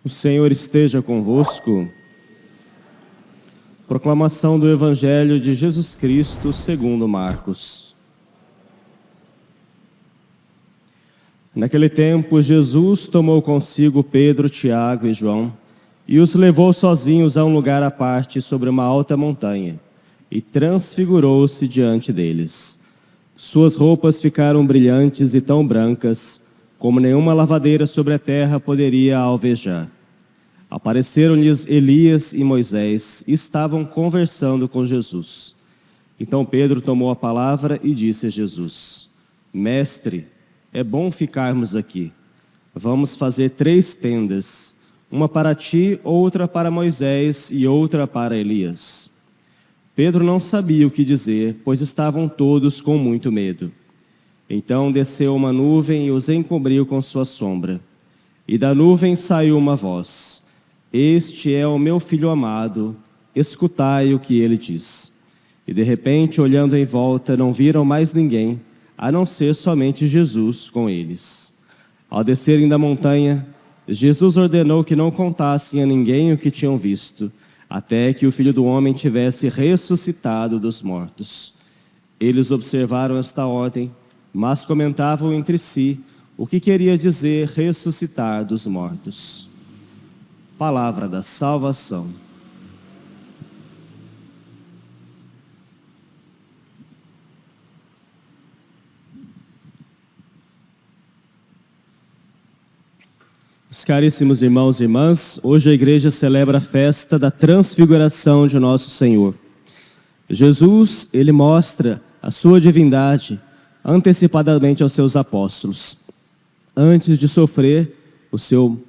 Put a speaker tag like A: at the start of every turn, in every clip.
A: O Senhor esteja convosco. Proclamação do Evangelho de Jesus Cristo segundo Marcos. Naquele tempo, Jesus tomou consigo Pedro, Tiago e João e os levou sozinhos a um lugar à parte sobre uma alta montanha e transfigurou-se diante deles. Suas roupas ficaram brilhantes e tão brancas como nenhuma lavadeira sobre a terra poderia alvejar. Apareceram-lhes Elias e Moisés e estavam conversando com Jesus. Então Pedro tomou a palavra e disse a Jesus: Mestre, é bom ficarmos aqui. Vamos fazer 3 tendas, uma para ti, outra para Moisés e outra para Elias. Pedro não sabia o que dizer, pois estavam todos com muito medo. Então desceu uma nuvem e os encobriu com sua sombra. E da nuvem saiu uma voz: Este é o meu filho amado, escutai o que ele diz. E de repente, olhando em volta, não viram mais ninguém, a não ser somente Jesus com eles. Ao descerem da montanha, Jesus ordenou que não contassem a ninguém o que tinham visto, até que o Filho do Homem tivesse ressuscitado dos mortos. Eles observaram esta ordem, mas comentavam entre si o que queria dizer ressuscitar dos mortos. Palavra da salvação. Os caríssimos irmãos e irmãs, hoje a igreja celebra a festa da transfiguração de nosso Senhor. Jesus, ele mostra a sua divindade antecipadamente aos seus apóstolos. Antes de sofrer o seu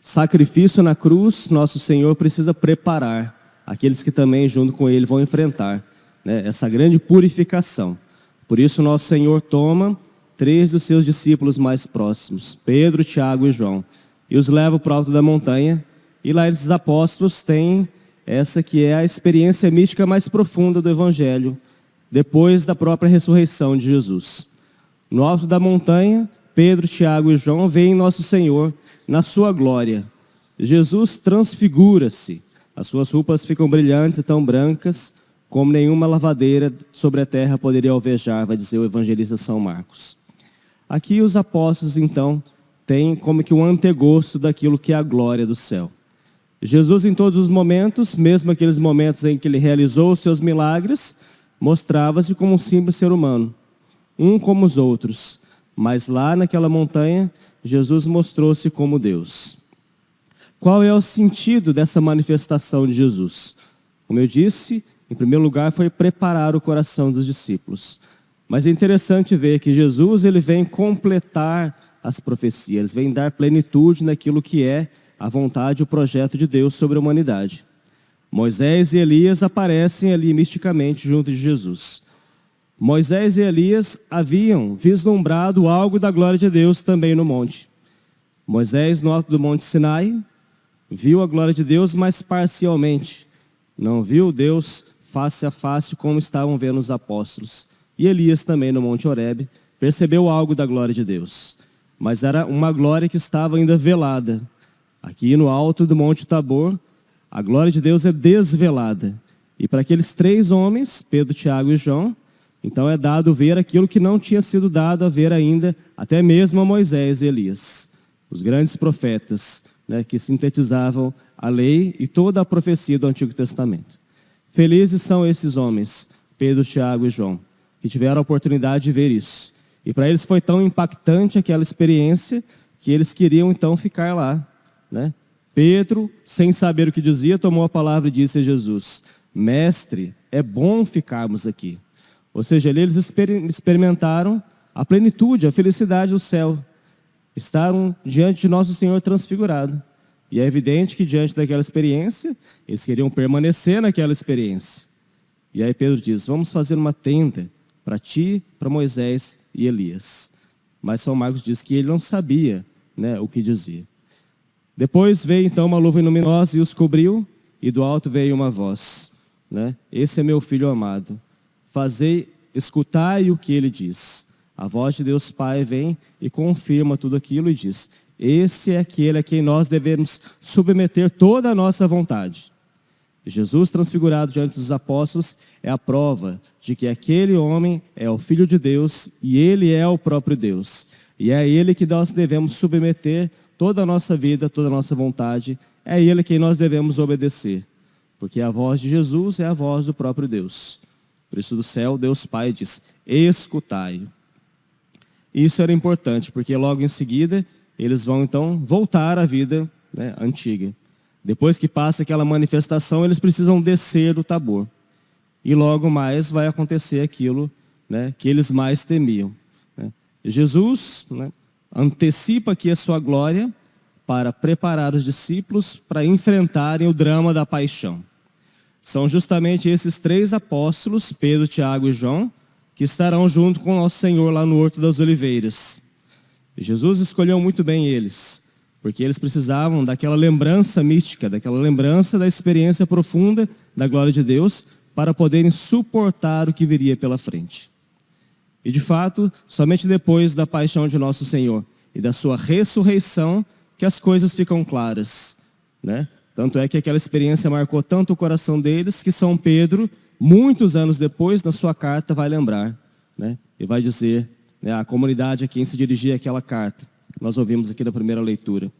A: sacrifício na cruz, nosso Senhor precisa preparar aqueles que também junto com ele vão enfrentar, essa grande purificação. Por isso nosso Senhor toma 3 dos seus discípulos mais próximos, Pedro, Tiago e João, e os leva para o alto da montanha, e lá esses apóstolos têm essa que é a experiência mística mais profunda do Evangelho, depois da própria ressurreição de Jesus. No alto da montanha, Pedro, Tiago e João veem nosso Senhor na sua glória. Jesus transfigura-se, as suas roupas ficam brilhantes e tão brancas como nenhuma lavadeira sobre a terra poderia alvejar, vai dizer o evangelista São Marcos. Aqui os apóstolos então têm como que um antegosto daquilo que é a glória do céu. Jesus em todos os momentos, mesmo aqueles momentos em que ele realizou os seus milagres, mostrava-se como um simples ser humano, um como os outros. Mas lá naquela montanha, Jesus mostrou-se como Deus. Qual é o sentido dessa manifestação de Jesus? Como eu disse, em primeiro lugar foi preparar o coração dos discípulos. Mas é interessante ver que Jesus ele vem completar as profecias, vem dar plenitude naquilo que é a vontade e o projeto de Deus sobre a humanidade. Moisés e Elias aparecem ali misticamente junto de Jesus. Moisés e Elias haviam vislumbrado algo da glória de Deus também no monte. Moisés, no alto do monte Sinai, viu a glória de Deus, mas parcialmente. Não viu Deus face a face como estavam vendo os apóstolos. E Elias também no monte Horebe percebeu algo da glória de Deus. Mas era uma glória que estava ainda velada. Aqui no alto do monte Tabor, a glória de Deus é desvelada. E para aqueles 3 homens, Pedro, Tiago e João, então é dado ver aquilo que não tinha sido dado a ver ainda, até mesmo a Moisés e Elias. Os grandes profetas, que sintetizavam a lei e toda a profecia do Antigo Testamento. Felizes são esses homens, Pedro, Tiago e João, que tiveram a oportunidade de ver isso. E para eles foi tão impactante aquela experiência que eles queriam então ficar lá, Pedro, sem saber o que dizia, tomou a palavra e disse a Jesus: Mestre, é bom ficarmos aqui. Ou seja, eles experimentaram a plenitude, a felicidade do céu. Estavam diante de nosso Senhor transfigurado. E é evidente que diante daquela experiência, eles queriam permanecer naquela experiência. E aí Pedro diz: vamos fazer uma tenda para ti, para Moisés e Elias. Mas São Marcos diz que ele não sabia né, o que dizia. Depois veio então uma nuvem luminosa e os cobriu, e do alto veio uma voz, né? Esse é meu filho amado, escutai o que ele diz. A voz de Deus Pai vem e confirma tudo aquilo e diz: esse é aquele a quem nós devemos submeter toda a nossa vontade. Jesus transfigurado diante dos apóstolos é a prova de que aquele homem é o Filho de Deus e ele é o próprio Deus. E é a ele que nós devemos submeter toda a nossa vida, toda a nossa vontade. É a ele a quem nós devemos obedecer. Porque a voz de Jesus é a voz do próprio Deus. Por isso do céu, Deus Pai diz: escutai. Isso era importante, porque logo em seguida eles vão então voltar à vida, né, antiga. Depois que passa aquela manifestação, eles precisam descer do Tabor. E logo mais vai acontecer aquilo, né, que eles mais temiam, né? Jesus, né, antecipa aqui a sua glória para preparar os discípulos para enfrentarem o drama da paixão. São justamente esses 3 apóstolos, Pedro, Tiago e João, que estarão junto com o nosso Senhor lá no Horto das Oliveiras. E Jesus escolheu muito bem eles, porque eles precisavam daquela lembrança mística, daquela lembrança da experiência profunda da glória de Deus, para poderem suportar o que viria pela frente. E de fato, somente depois da paixão de nosso Senhor e da sua ressurreição, que as coisas ficam claras, né? Tanto é que aquela experiência marcou tanto o coração deles, que São Pedro, muitos anos depois, na sua carta, vai lembrar, né? E vai dizer, né, à comunidade a quem se dirigia aquela carta, nós ouvimos aqui na primeira leitura,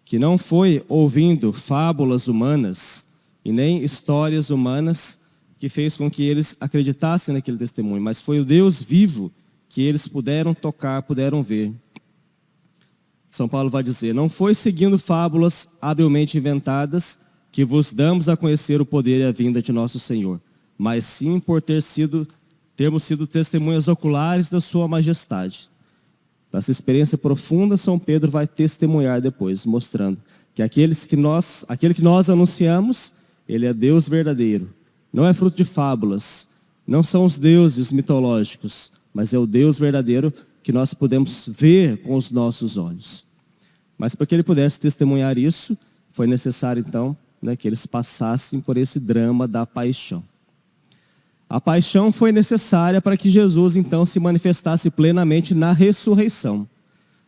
A: que não foi ouvindo fábulas humanas e nem histórias humanas que fez com que eles acreditassem naquele testemunho, mas foi o Deus vivo que eles puderam tocar, puderam ver. São Paulo vai dizer: não foi seguindo fábulas habilmente inventadas que vos damos a conhecer o poder e a vinda de nosso Senhor, mas sim por termos sido testemunhas oculares da sua majestade. Nessa experiência profunda, São Pedro vai testemunhar depois, mostrando que aquele que nós anunciamos, ele é Deus verdadeiro. Não é fruto de fábulas, não são os deuses mitológicos, mas é o Deus verdadeiro que nós podemos ver com os nossos olhos. Mas para que ele pudesse testemunhar isso, foi necessário então, né, que eles passassem por esse drama da paixão. A paixão foi necessária para que Jesus então se manifestasse plenamente na ressurreição.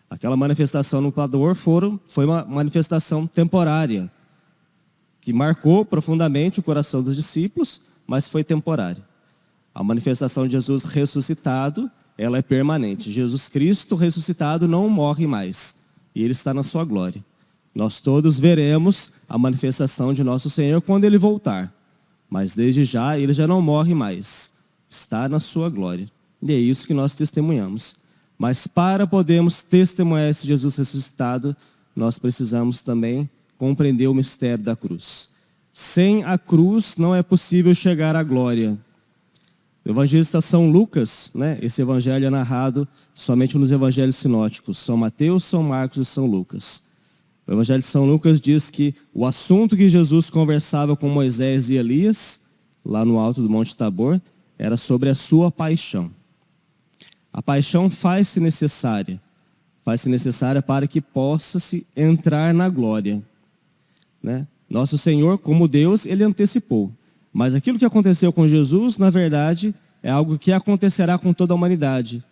A: Aquela manifestação no Tabor foi uma manifestação temporária, que marcou profundamente o coração dos discípulos, mas foi temporária. A manifestação de Jesus ressuscitado, ela é permanente. Jesus Cristo ressuscitado não morre mais, e Ele está na sua glória. Nós todos veremos a manifestação de nosso Senhor quando Ele voltar, mas desde já Ele já não morre mais, está na sua glória. E é isso que nós testemunhamos. Mas para podermos testemunhar esse Jesus ressuscitado, nós precisamos também compreender o mistério da cruz. Sem a cruz não é possível chegar à glória. O evangelista São Lucas, né, esse evangelho é narrado somente nos evangelhos sinóticos, São Mateus, São Marcos e São Lucas. O evangelho de São Lucas diz que o assunto que Jesus conversava com Moisés e Elias, lá no alto do Monte Tabor, era sobre a sua paixão. A paixão faz-se necessária para que possa-se entrar na glória, né? Nosso Senhor, como Deus, Ele antecipou. Mas aquilo que aconteceu com Jesus, na verdade, é algo que acontecerá com toda a humanidade.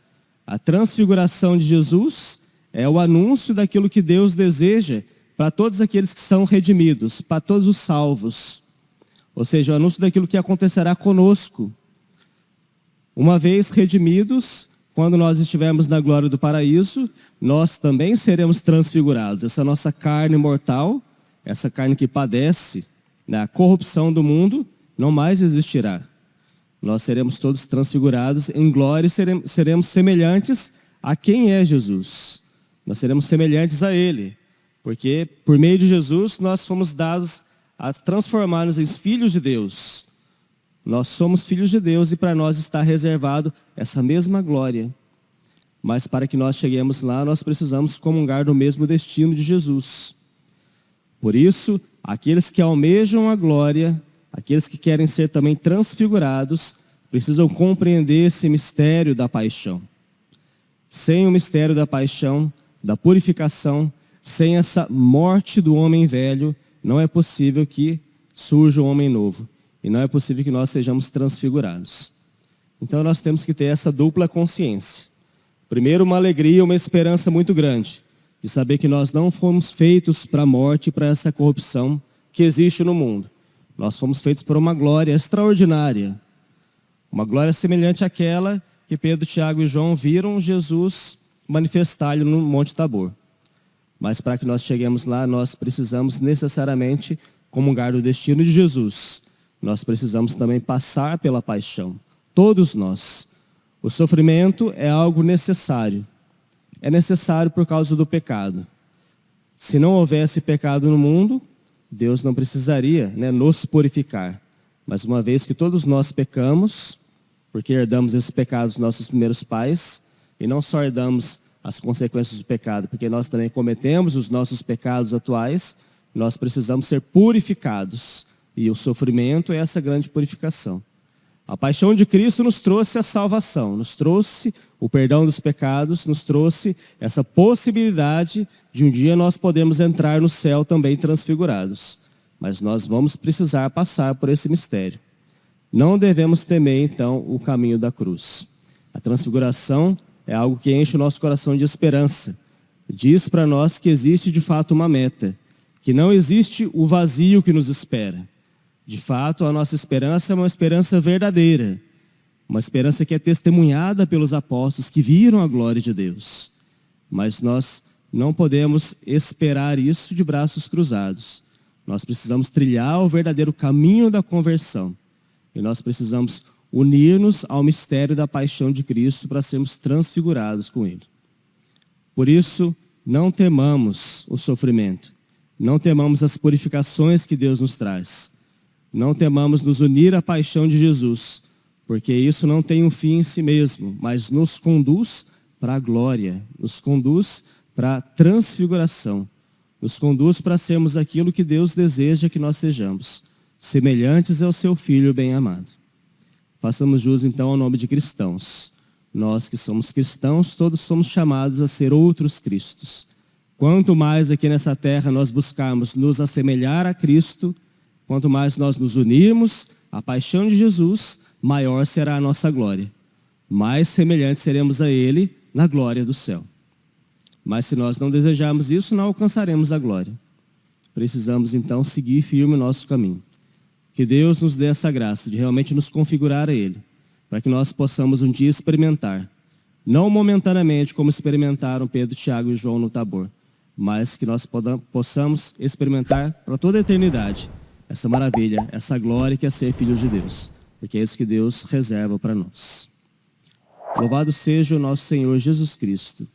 A: A transfiguração de Jesus é o anúncio daquilo que Deus deseja para todos aqueles que são redimidos, para todos os salvos. Ou seja, o anúncio daquilo que acontecerá conosco. Uma vez redimidos, quando nós estivermos na glória do paraíso, nós também seremos transfigurados. Essa nossa carne mortal, essa carne que padece na corrupção do mundo, não mais existirá. Nós seremos todos transfigurados em glória e seremos semelhantes a quem é Jesus. Nós seremos semelhantes a Ele, porque por meio de Jesus nós fomos dados a transformar-nos em filhos de Deus. Nós somos filhos de Deus e para nós está reservado essa mesma glória. Mas para que nós cheguemos lá, nós precisamos comungar do mesmo destino de Jesus. Por isso, aqueles que almejam a glória, aqueles que querem ser também transfigurados, precisam compreender esse mistério da paixão. Sem o mistério da paixão, da purificação, sem essa morte do homem velho, não é possível que surja um homem novo. E não é possível que nós sejamos transfigurados. Então nós temos que ter essa dupla consciência. Primeiro, uma alegria, uma esperança muito grande, de saber que nós não fomos feitos para a morte, para essa corrupção que existe no mundo. Nós fomos feitos por uma glória extraordinária. Uma glória semelhante àquela que Pedro, Tiago e João viram Jesus manifestar-lhe no Monte Tabor. Mas para que nós cheguemos lá, nós precisamos necessariamente comungar do destino de Jesus. Nós precisamos também passar pela paixão. Todos nós. O sofrimento é algo necessário. É necessário por causa do pecado. Se não houvesse pecado no mundo, Deus não precisaria, nos purificar. Mas uma vez que todos nós pecamos, porque herdamos esses pecados dos nossos primeiros pais, e não só herdamos as consequências do pecado, porque nós também cometemos os nossos pecados atuais, nós precisamos ser purificados. E o sofrimento é essa grande purificação. A paixão de Cristo nos trouxe a salvação, nos trouxe o perdão dos pecados, nos trouxe essa possibilidade de um dia nós podermos entrar no céu também transfigurados. Mas nós vamos precisar passar por esse mistério. Não devemos temer, então, o caminho da cruz. A transfiguração é algo que enche o nosso coração de esperança. Diz para nós que existe de fato uma meta, que não existe o vazio que nos espera. De fato, a nossa esperança é uma esperança verdadeira, uma esperança que é testemunhada pelos apóstolos que viram a glória de Deus. Mas nós não podemos esperar isso de braços cruzados. Nós precisamos trilhar o verdadeiro caminho da conversão. E nós precisamos unir-nos ao mistério da paixão de Cristo para sermos transfigurados com Ele. Por isso, não temamos o sofrimento. Não temamos as purificações que Deus nos traz. Não temamos nos unir à paixão de Jesus, porque isso não tem um fim em si mesmo, mas nos conduz para a glória, nos conduz para a transfiguração, nos conduz para sermos aquilo que Deus deseja que nós sejamos, semelhantes ao seu Filho bem-amado. Façamos jus então ao nome de cristãos. Nós que somos cristãos, todos somos chamados a ser outros Cristos. Quanto mais aqui nessa terra nós buscarmos nos assemelhar a Cristo, quanto mais nós nos unirmos à paixão de Jesus, maior será a nossa glória. Mais semelhantes seremos a Ele na glória do céu. Mas se nós não desejarmos isso, não alcançaremos a glória. Precisamos então seguir firme o nosso caminho. Que Deus nos dê essa graça de realmente nos configurar a Ele, para que nós possamos um dia experimentar, não momentaneamente como experimentaram Pedro, Tiago e João no Tabor, mas que nós possamos experimentar para toda a eternidade essa maravilha, essa glória que é ser filhos de Deus, porque é isso que Deus reserva para nós. Louvado seja o nosso Senhor Jesus Cristo.